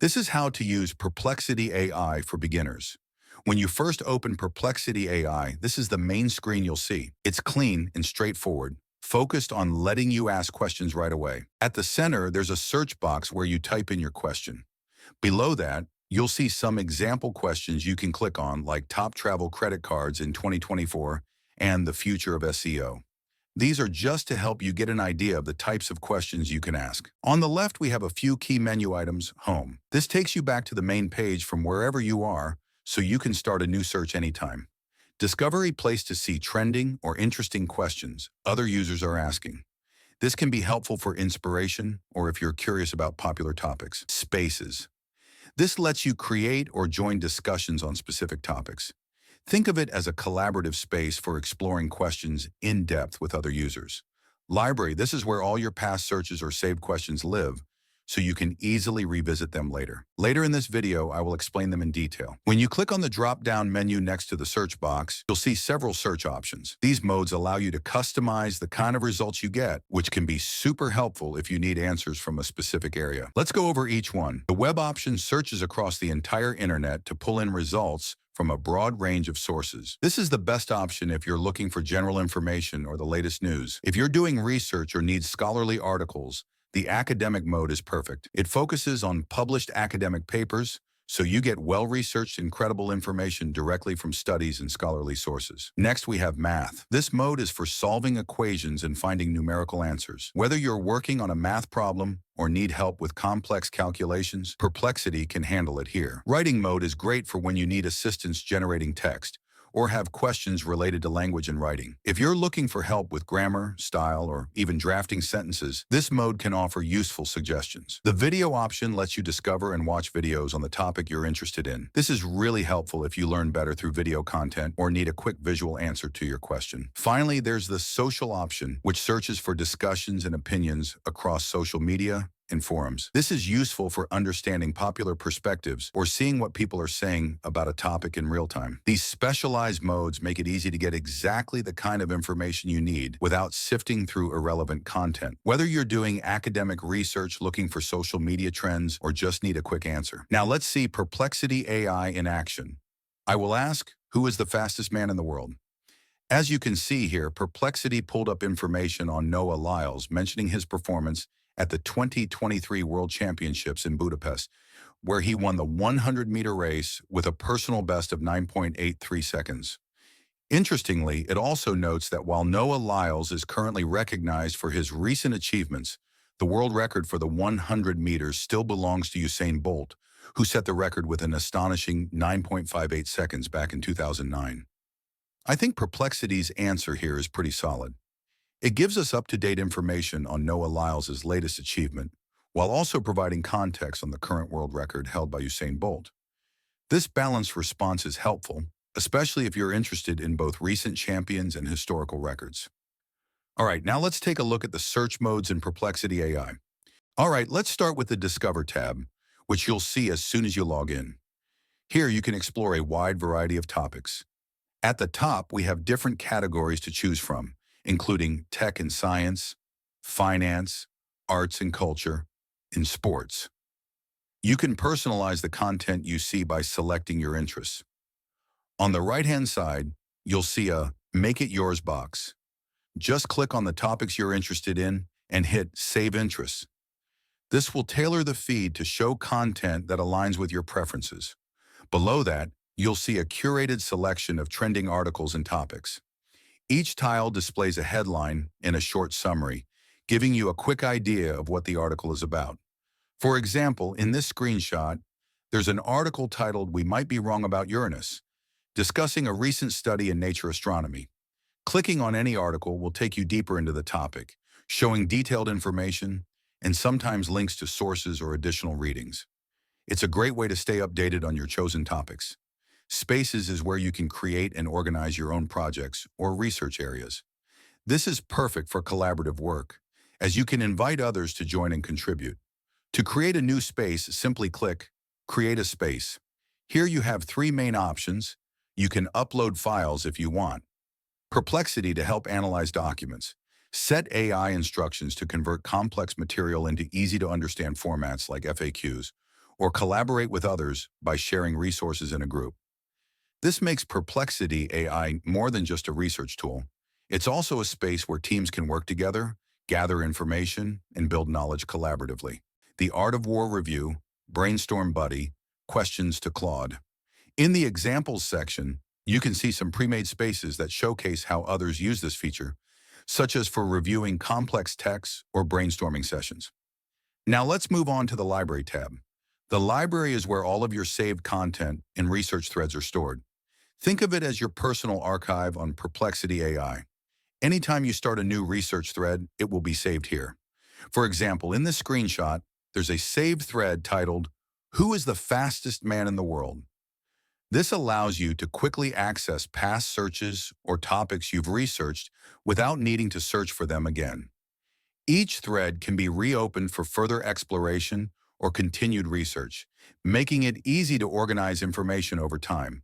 This is how to use Perplexity AI for beginners. When you first open Perplexity AI, this is the main screen you'll see. It's clean and straightforward, focused on letting you ask questions right away. At the center, there's a search box where you type in your question. Below that, you'll see some example questions you can click on, like top travel credit cards in 2024 and the future of SEO. These are just to help you get an idea of the types of questions you can ask. On the left, we have a few key menu items, Home. This takes you back to the main page from wherever you are, so you can start a new search anytime. Discovery, place to see trending or interesting questions other users are asking. This can be helpful for inspiration or if you're curious about popular topics. Spaces. This lets you create or join discussions on specific topics. Think of it as a collaborative space for exploring questions in depth with other users. Library, this is where all your past searches or saved questions live, so you can easily revisit them later. Later in this video, I will explain them in detail. When you click on the drop-down menu next to the search box, you'll see several search options. These modes allow you to customize the kind of results you get, which can be super helpful if you need answers from a specific area. Let's go over each one. The web option searches across the entire internet to pull in results from a broad range of sources. This is the best option if you're looking for general information or the latest news. If you're doing research or need scholarly articles, the academic mode is perfect. It focuses on published academic papers, so you get well-researched and credible information directly from studies and scholarly sources. Next, we have Math. This mode is for solving equations and finding numerical answers. Whether you're working on a math problem or need help with complex calculations, Perplexity can handle it here. Writing mode is great for when you need assistance generating text or have questions related to language and writing. If you're looking for help with grammar, style, or even drafting sentences, this mode can offer useful suggestions. The video option lets you discover and watch videos on the topic you're interested in. This is really helpful if you learn better through video content or need a quick visual answer to your question. Finally, there's the social option, which searches for discussions and opinions across social media and forums. This is useful for understanding popular perspectives or seeing what people are saying about a topic in real time. These specialized modes make it easy to get exactly the kind of information you need without sifting through irrelevant content. Whether you're doing academic research, looking for social media trends, or just need a quick answer. Now let's see Perplexity AI in action. I will ask, who is the fastest man in the world? As you can see here, Perplexity pulled up information on Noah Lyles, mentioning his performance at the 2023 World Championships in Budapest, where he won the 100-meter race with a personal best of 9.83 seconds. Interestingly, it also notes that while Noah Lyles is currently recognized for his recent achievements, the world record for the 100 meters still belongs to Usain Bolt, who set the record with an astonishing 9.58 seconds back in 2009. I think Perplexity's answer here is pretty solid. It gives us up-to-date information on Noah Lyles' latest achievement, while also providing context on the current world record held by Usain Bolt. This balanced response is helpful, especially if you're interested in both recent champions and historical records. All right, now let's take a look at the search modes in Perplexity AI. All right, let's start with the Discover tab, which you'll see as soon as you log in. Here you can explore a wide variety of topics. At the top, we have different categories to choose from, including tech and science, finance, arts and culture, and sports. You can personalize the content you see by selecting your interests. On the right-hand side, you'll see a Make It Yours box. Just click on the topics you're interested in and hit Save Interests. This will tailor the feed to show content that aligns with your preferences. Below that, you'll see a curated selection of trending articles and topics. Each tile displays a headline and a short summary, giving you a quick idea of what the article is about. For example, in this screenshot, there's an article titled "We Might Be Wrong About Uranus," discussing a recent study in Nature Astronomy. Clicking on any article will take you deeper into the topic, showing detailed information and sometimes links to sources or additional readings. It's a great way to stay updated on your chosen topics. Spaces is where you can create and organize your own projects or research areas. This is perfect for collaborative work, as you can invite others to join and contribute. To create a new space, simply click Create a Space. Here you have three main options. You can upload files if you want. Perplexity to help analyze documents. Set AI instructions to convert complex material into easy-to-understand formats like FAQs, or collaborate with others by sharing resources in a group. This makes Perplexity AI more than just a research tool. It's also a space where teams can work together, gather information, and build knowledge collaboratively. The Art of War Review, Brainstorm Buddy, Questions to Claude. In the Examples section, you can see some pre-made spaces that showcase how others use this feature, such as for reviewing complex texts or brainstorming sessions. Now let's move on to the Library tab. The library is where all of your saved content and research threads are stored. Think of it as your personal archive on Perplexity AI. Anytime you start a new research thread, it will be saved here. For example, in this screenshot, there's a saved thread titled, "Who is the fastest man in the world?" This allows you to quickly access past searches or topics you've researched without needing to search for them again. Each thread can be reopened for further exploration or continued research, making it easy to organize information over time.